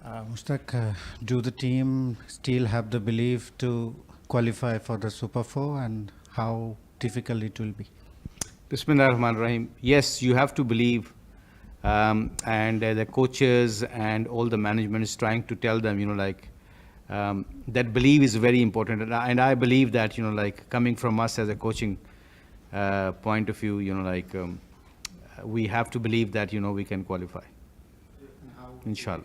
Mushtaq, do the team still have the belief to qualify for the Super 4 and how difficult it will be? Bismillah ar-Rahman ar-Rahim. Yes, you have to believe, and the coaches and all the management is trying to tell them, that belief is very important. And I believe that, coming from us as a coaching point of view, we have to believe that, we can qualify. Inshallah.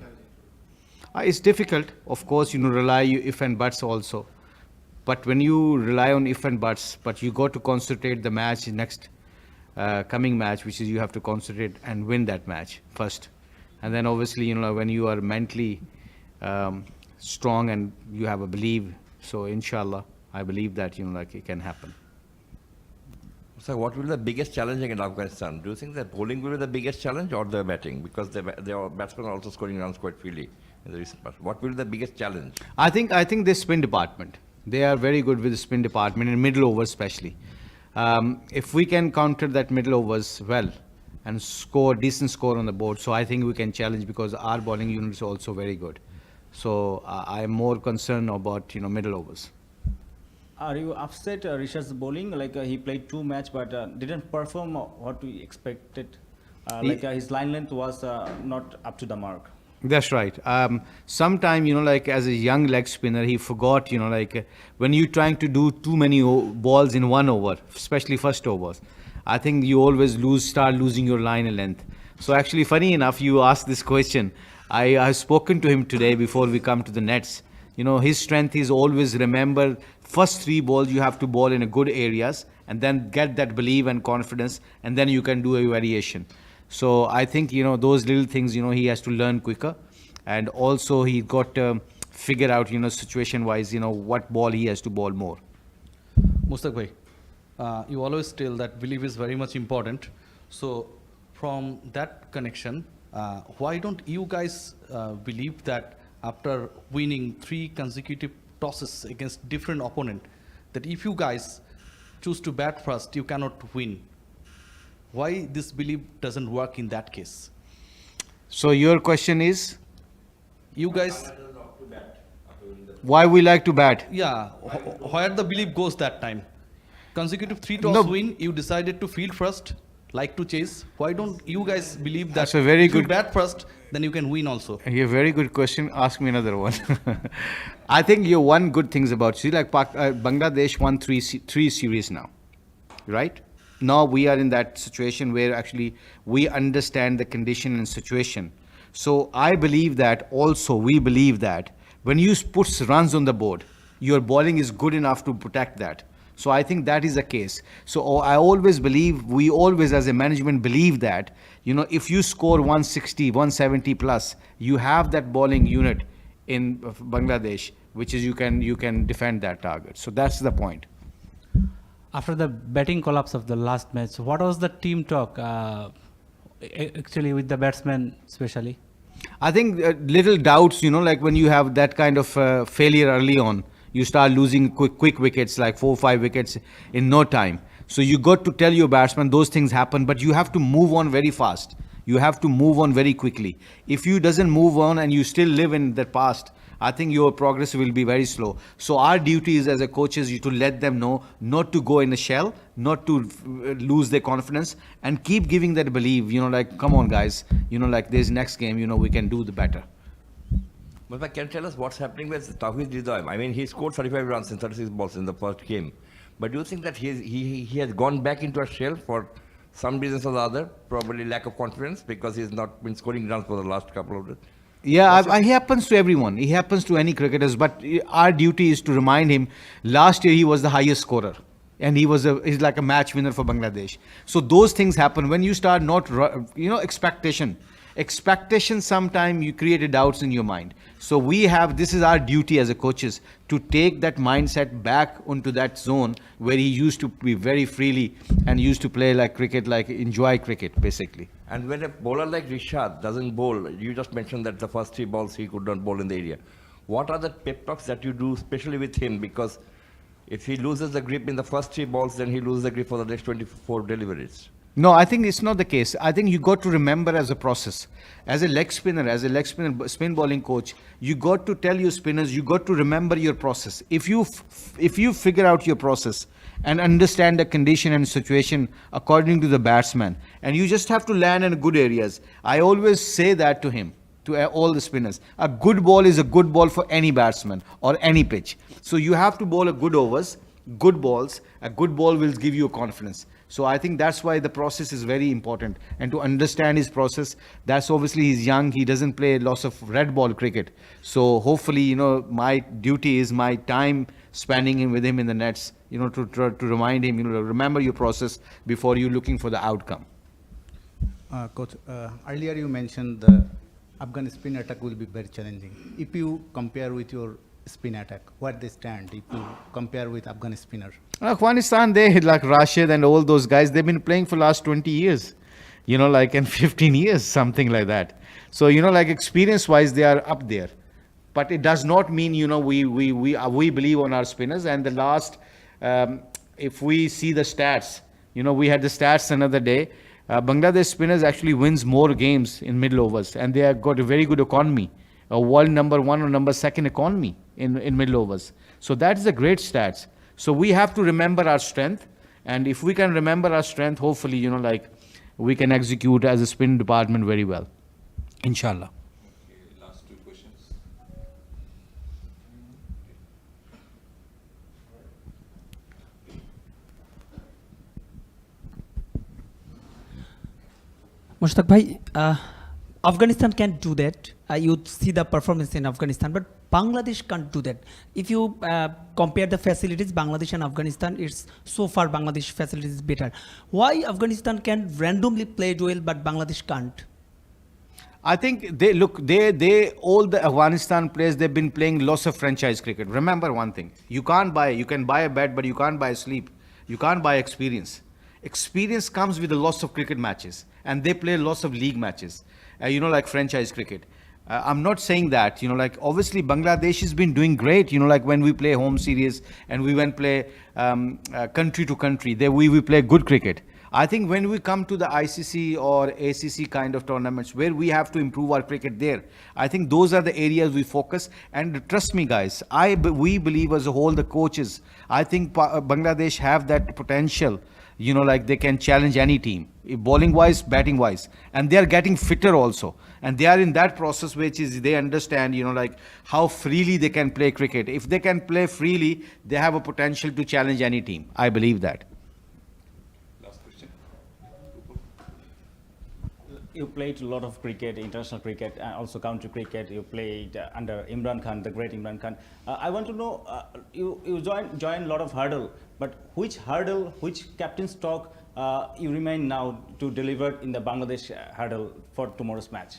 It's difficult, of course, rely if and buts also. But when you rely on if and buts, but you got to concentrate the match next coming match, which is you have to concentrate and win that match first. And then obviously, when you are mentally strong and you have a belief, so inshallah, I believe that, it can happen. So what will be the biggest challenge against Afghanistan? Do you think that bowling will be the biggest challenge or the batting? Because their batsmen are also scoring runs quite freely in the recent past. What will be the biggest challenge? I think the spin department. They are very good with the spin department, in middle overs especially. If we can counter that middle overs well and score decent score on the board, so I think we can challenge because our bowling unit is also very good. So I am more concerned about middle overs. Are you upset Rishad's bowling? He played 2 matches but didn't perform what we expected. His line length was not up to the mark. That's right. Sometime, as a young leg spinner, he forgot, when you're trying to do too many balls in 1 over, especially first overs, I think you always start losing your line and length. So actually, funny enough, you asked this question. I have spoken to him today before we come to the nets. His strength is always remember first 3 balls you have to ball in a good areas and then get that belief and confidence and then you can do a variation. So I think, those little things, he has to learn quicker. And also he got to figure out, situation-wise, what ball he has to bowl more. Mushtaq bhai, you always tell that belief is very much important. So from that connection, why don't you guys believe that after winning 3 consecutive tosses against different opponent, that if you guys choose to bat first, you cannot win? Why this belief doesn't work in that case? So your question is? You guys... Why we like to bat? Yeah, where the belief goes that time? Consecutive 3 toss win, you decided to field first, like to chase. Why don't you guys believe that That's a very if good... you bat first, then you can win also? A very good question. Ask me another one. I think you one good things about Bangladesh won three series now, right? Now we are in that situation where actually we understand the condition and situation. So I believe that also we believe that when you put runs on the board, your bowling is good enough to protect that. So I think that is the case. So I always believe, we always as a management believe that, if you score 160, 170 plus, you have that bowling unit in Bangladesh, which is you can defend that target. So that's the point. After the batting collapse of the last match, what was the team talk, actually with the batsmen especially? I think little doubts, like when you have that kind of failure early on, you start losing quick wickets, like 4 or 5 wickets in no time. So you got to tell your batsman those things happen, but you have to move on very fast. You have to move on very quickly. If you doesn't move on and you still live in the past, I think your progress will be very slow. So our duty is as a coaches to let them know not to go in a shell, not to lose their confidence and keep giving that belief, come on guys, there's next game, we can do the better. But can you tell us what's happening with Tawheed Ridwan? I mean, he scored 35 runs in 36 balls in the first game. But do you think that he has gone back into a shell for some reasons or the other? Probably lack of confidence because he's not been scoring runs for the last couple of days. Yeah, it happens to everyone. It happens to any cricketers. But our duty is to remind him, last year he was the highest scorer. And he's like a match winner for Bangladesh. So those things happen when you start not, expectation. Expectation, sometimes you create doubts in your mind. So this is our duty as a coaches to take that mindset back onto that zone where he used to be very freely and used to play like cricket, like enjoy cricket basically. And when a bowler like Rishad doesn't bowl, you just mentioned that the first 3 balls he could not bowl in the area. What are the pep talks that you do especially with him? Because if he loses the grip in the first 3 balls, then he loses the grip for the next 24 deliveries. No, I think it's not the case. I think you got to remember as a process. As a leg spinner, spin bowling coach, you got to tell your spinners, you got to remember your process. If you figure out your process and understand the condition and situation according to the batsman, and you just have to land in good areas. I always say that to him, to all the spinners. A good ball is a good ball for any batsman or any pitch. So you have to bowl a good overs, good balls. A good ball will give you confidence. So I think that's why the process is very important, and to understand his process. That's obviously he's young. He doesn't play lots of red ball cricket. So hopefully, my duty is my time spending with him in the nets, to remind him, remember your process before you looking for the outcome. Coach, earlier you mentioned the Afghan spin attack will be very challenging. If you compare with your spin attack, where they stand, if you compare with Afghan spinners? Afghanistan, they like Rashid and all those guys, they've been playing for last 20 years, and 15 years, something like that. So, experience-wise, they are up there. But it does not mean, we believe on our spinners. And the last, if we see the stats, we had the stats another day. Bangladesh spinners actually wins more games in middle overs, and they have got a very good economy, a world number 1 or number 2 economy in middle overs. So that's a great stats. So we have to remember our strength, and if we can remember our strength, hopefully, we can execute as a spin department very well. Inshallah. Okay, last 2 questions. Mushtaq bhai, Afghanistan can do that. You see the performance in Afghanistan, but Bangladesh can't do that. If you compare the facilities, Bangladesh and Afghanistan, it's so far Bangladesh facilities is better. Why Afghanistan can randomly play well, but Bangladesh can't? I think all the Afghanistan players, they've been playing lots of franchise cricket. Remember one thing, you can buy a bat, but you can't buy sleep. You can't buy experience. Experience comes with a lots of cricket matches, and they play lots of league matches, like franchise cricket. I'm not saying that, obviously Bangladesh has been doing great, when we play home series and we went play country to country, we play good cricket. I think when we come to the ICC or ACC kind of tournaments where we have to improve our cricket there, I think those are the areas we focus. And trust me guys, we believe as a whole, the coaches, I think Bangladesh have that potential, they can challenge any team, bowling wise, batting wise, and they are getting fitter also. And they are in that process, which is they understand, how freely they can play cricket. If they can play freely, they have a potential to challenge any team. I believe that. Last question. You played a lot of cricket, international cricket, and also county cricket. You played under Imran Khan, the great Imran Khan. I want to know, you joined a lot of hurdle, but which hurdle, which captain's talk you remain now to deliver in the Bangladesh hurdle for tomorrow's match?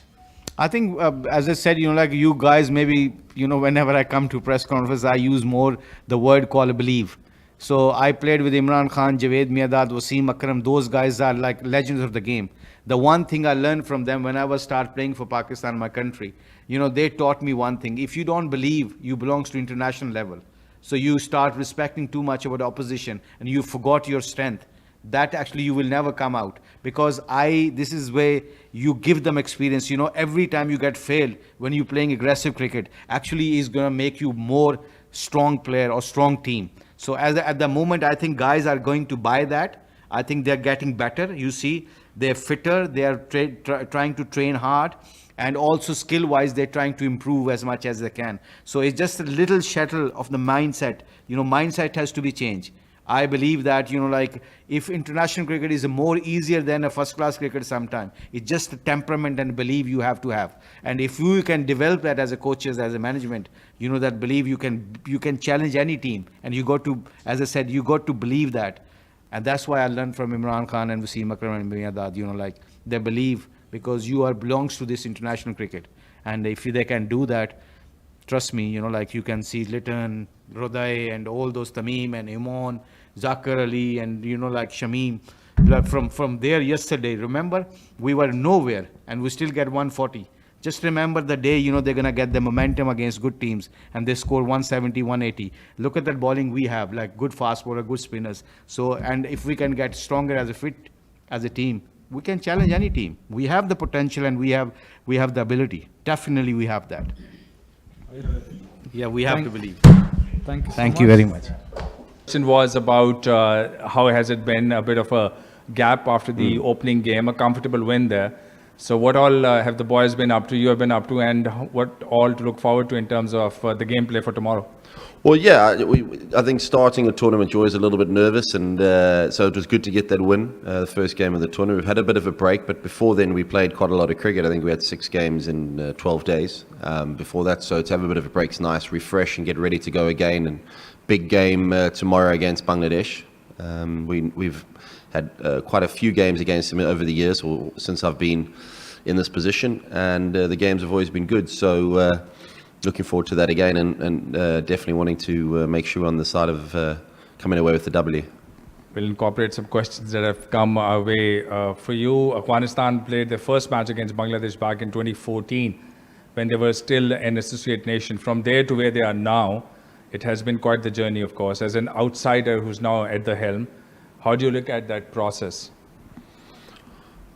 I think, as I said, you guys, maybe, whenever I come to press conference, I use more the word called believe. So I played with Imran Khan, Javed Mirdad, Wasim Akram. Those guys are like legends of the game. The one thing I learned from them when I was start playing for Pakistan, my country, they taught me one thing. If you don't believe, you belongs to international level. So you start respecting too much about the opposition and you forgot your strength. That actually you will never come out, because this is where you give them experience. Every time you get failed when you're playing aggressive cricket, actually is going to make you more strong player or strong team. So at the moment, I think guys are going to buy that. I think they're getting better. You see, they're fitter. They are trying to train hard. And also skill-wise, they're trying to improve as much as they can. So it's just a little shuttle of the mindset. Mindset has to be changed. I believe that, if international cricket is more easier than a first-class cricket sometime, it's just the temperament and belief you have to have. And if you can develop that as a coaches, as a management, that belief, you can challenge any team. And you got to, as I said, you got to believe that. And that's why I learned from Imran Khan and Wasim Akram and Mirdad, they believe, because you belongs to this international cricket. And if they can do that, trust me, you can see Litton, Rodai, and all those Tamim and Imon, Zakir Ali, and Shamim. From there yesterday, remember, we were nowhere and we still get 140. Just remember the day, they're going to get the momentum against good teams and they score 170, 180. Look at that bowling we have, like good fast bowler, good spinners. So, and if we can get stronger as a fit as a team, we can challenge any team. We have the potential and we have the ability. Definitely we have that. Yeah, we have to believe. Thank you. Thank you very much. Question was about how has it been a bit of a gap after the opening game, a comfortable win there. So what all have the boys been up to, you have been up to, and what all to look forward to in terms of the gameplay for tomorrow? Well, yeah, I think starting a tournament, you're always a little bit nervous, and so it was good to get that win, the first game of the tournament. We've had a bit of a break, but before then we played quite a lot of cricket. I think we had 6 games in 12 days before that, so to have a bit of a break is nice, refresh and get ready to go again. And big game tomorrow against Bangladesh. We've had quite a few games against them over the years, or since I've been in this position, and the games have always been good. So looking forward to that again, and definitely wanting to make sure we're on the side of coming away with the W. We'll incorporate some questions that have come our way for you. Afghanistan played their first match against Bangladesh back in 2014 when they were still an associate nation. From there to where they are now, it has been quite the journey, of course. As an outsider who's now at the helm, how do you look at that process?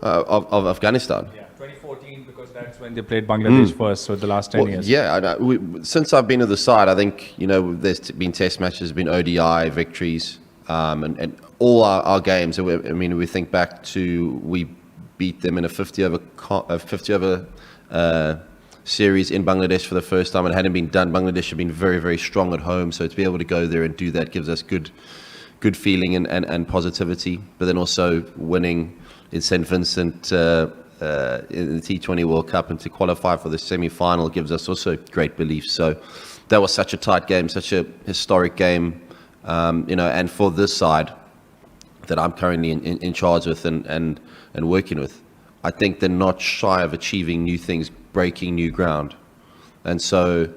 Of Afghanistan? Yeah, 2014, because that's when they played Bangladesh first, so the last 10 years. Yeah, I know. Since I've been at the side, I think, there's been test matches, been ODI victories, and all our games. I mean, we think back to, we beat them in a 50 over series in Bangladesh for the first time. It hadn't been done. Bangladesh have been very, very strong at home, so to be able to go there and do that gives us good feeling and positivity. But then also winning in St. Vincent in the T20 World Cup and to qualify for the semi-final gives us also great belief. So that was such a tight game, such a historic game, and for this side that I'm currently in charge with and working with, I think they're not shy of achieving new things, breaking new ground. And so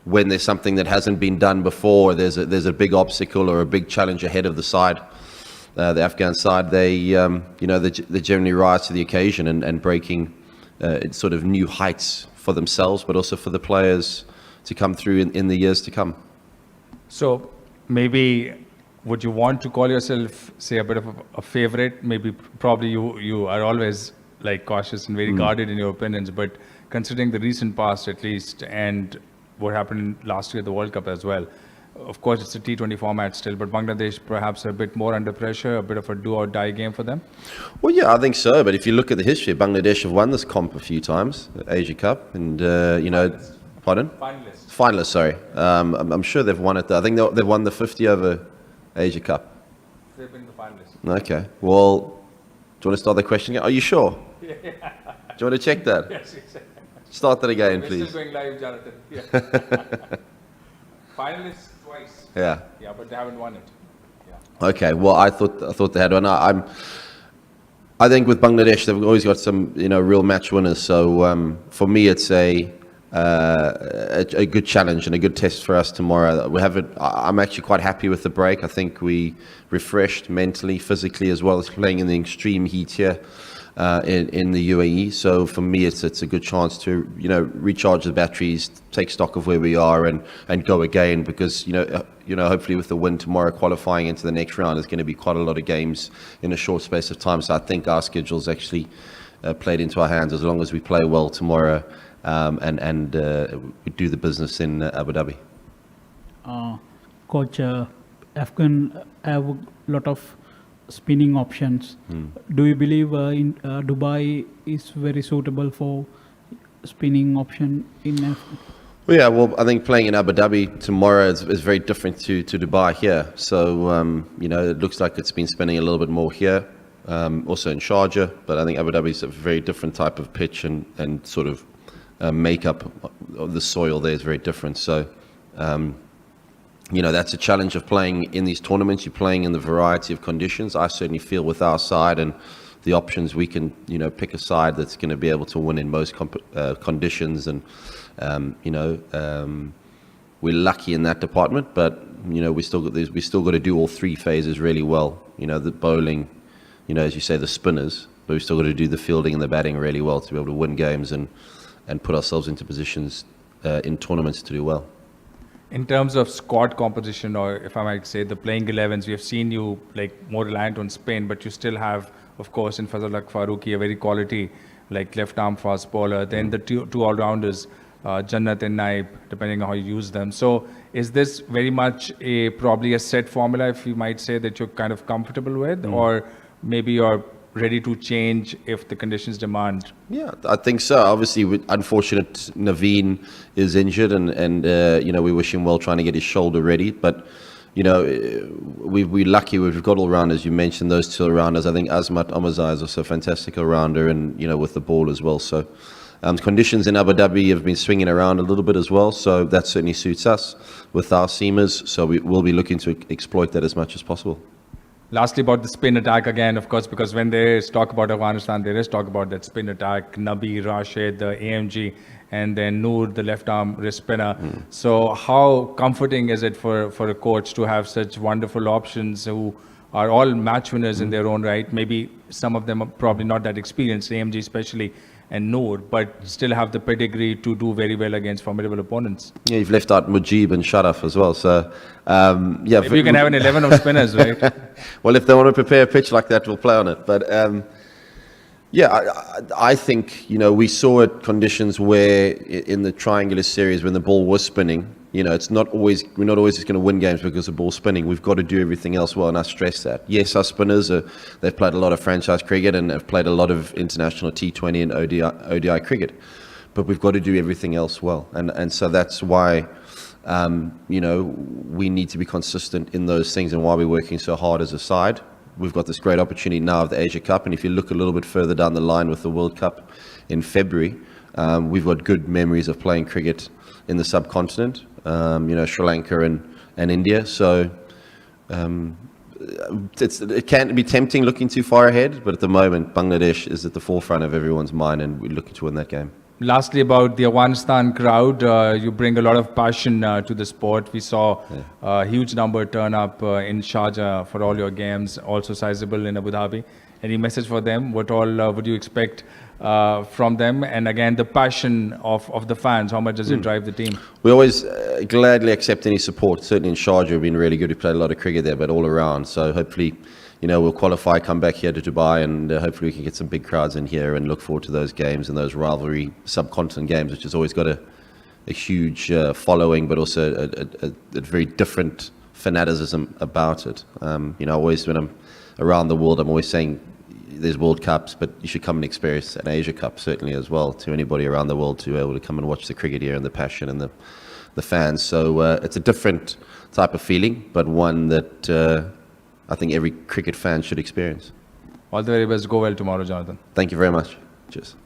when there's something that hasn't been done before, there's a big obstacle or a big challenge ahead of the side, the Afghan side, they generally rise to the occasion and breaking sort of new heights for themselves, but also for the players to come through in the years to come. So maybe would you want to call yourself, say, a bit of a favorite? Maybe probably you are always like cautious and very guarded in your opinions, but considering the recent past at least, and what happened last year at the World Cup as well, of course it's a T20 format still, but Bangladesh perhaps a bit more under pressure, a bit of a do or die game for them? Well, yeah, I think so. But if you look at the history, Bangladesh have won this comp a few times, Asia Cup, and pardon? Finalists, sorry. I'm sure they've won it. I think they've won the 50 over Asia Cup. They've been the finalists. Okay. Well, do you want to start the question again? Are you sure? Yeah. Do you want to check that? Yes. Start that again, We're please. still going live, Jonathan. Yeah. Finalists twice. Yeah. Yeah, but they haven't won it. Yeah. Okay. Well, I thought they had one. I think with Bangladesh, they've always got some, real match winners. So for me, it's a good challenge and a good test for us tomorrow. I'm actually quite happy with the break. I think we refreshed mentally, physically, as well as playing in the extreme heat here in the UAE. So for me, it's a good chance to recharge the batteries, take stock of where we are, and go again. Because hopefully with the win tomorrow, qualifying into the next round, is going to be quite a lot of games in a short space of time. So I think our schedule's actually played into our hands as long as we play well tomorrow. And we do the business in Abu Dhabi. Coach, Afghan have a lot of spinning options. Do you believe in Dubai is very suitable for spinning option in Afghan? Well, yeah, I think playing in Abu Dhabi tomorrow is very different to Dubai here. So, it looks like it's been spinning a little bit more here, also in Sharjah, but I think Abu Dhabi is a very different type of pitch and sort of makeup of the soil there is very different. So, that's a challenge of playing in these tournaments. You're playing in the variety of conditions. I certainly feel with our side and the options, we can, pick a side that's going to be able to win in most conditions. And, we're lucky in that department, but, we still got to do all 3 phases really well. The bowling, as you say, the spinners, but we still got to do the fielding and the batting really well to be able to win games and put ourselves into positions in tournaments to do well. In terms of squad composition, or if I might say the playing 11s, we have seen you like more reliant on Spain, but you still have of course, in Fazlullah Farooqi, a very quality, like left arm fast bowler. Then the two all-rounders, Jannat and Naib, depending on how you use them. So is this very much probably a set formula, if you might say, that you're kind of comfortable with, or maybe you're ready to change if the conditions demand? Yeah, I think so. Obviously, unfortunate Naveen is injured, and you know, we wish him well trying to get his shoulder ready. But you know, we're lucky. We've got all-rounders. You mentioned those two all-rounders. I think Azmat Amazai is also a fantastic all-rounder, and you know, with the ball as well. So conditions in Abu Dhabi have been swinging around a little bit as well. So that certainly suits us with our seamers. So we will be looking to exploit that as much as possible. Lastly, about the spin attack again, of course, because when there is talk about Afghanistan, there is talk about that spin attack, Nabi, Rashid, the AMG, and then Noor, the left arm wrist spinner. So how comforting is it for a coach to have such wonderful options who are all match winners in their own right? Maybe some of them are probably not that experienced, AMG especially, and Noor, but still have the pedigree to do very well against formidable opponents. Yeah, you've left out Mujib and Sharaf as well. So, yeah. Maybe you can have an 11 of spinners, right? Well, if they want to prepare a pitch like that, we'll play on it. But yeah, I think, you know, we saw it conditions where in the triangular series when the ball was spinning, you know, we're not always just going to win games because the ball's spinning. We've got to do everything else well, and I stress that. Yes, our spinners, they've played a lot of franchise cricket and have played a lot of international T20 and ODI cricket, but we've got to do everything else well. And so that's why, you know, we need to be consistent in those things and why we're working so hard as a side. We've got this great opportunity now of the Asia Cup, and if you look a little bit further down the line with the World Cup in February, we've got good memories of playing cricket in the subcontinent, you know, Sri Lanka and India. So it can be tempting looking too far ahead, but at the moment, Bangladesh is at the forefront of everyone's mind, and we're looking to win that game. Lastly, about the Afghanistan crowd, you bring a lot of passion to the sport. We saw a huge number turn up in Sharjah for all your games, also sizable in Abu Dhabi. Any message for them? What all would you expect from them? And again, the passion of the fans, how much does it drive the team? We always gladly accept any support. Certainly in Sharjah, we've been really good. We played a lot of cricket there, but all around. So hopefully, you know, we'll qualify, come back here to Dubai, and hopefully we can get some big crowds in here and look forward to those games and those rivalry subcontinent games, which has always got a huge following, but also a very different fanaticism about it. You know, always when I'm around the world, I'm always saying there's World Cups, but you should come and experience an Asia Cup certainly as well, to anybody around the world to be able to come and watch the cricket here and the passion and the fans. So it's a different type of feeling, but one that I think every cricket fan should experience. All the very best. Go well tomorrow, Jonathan. Thank you very much. Cheers.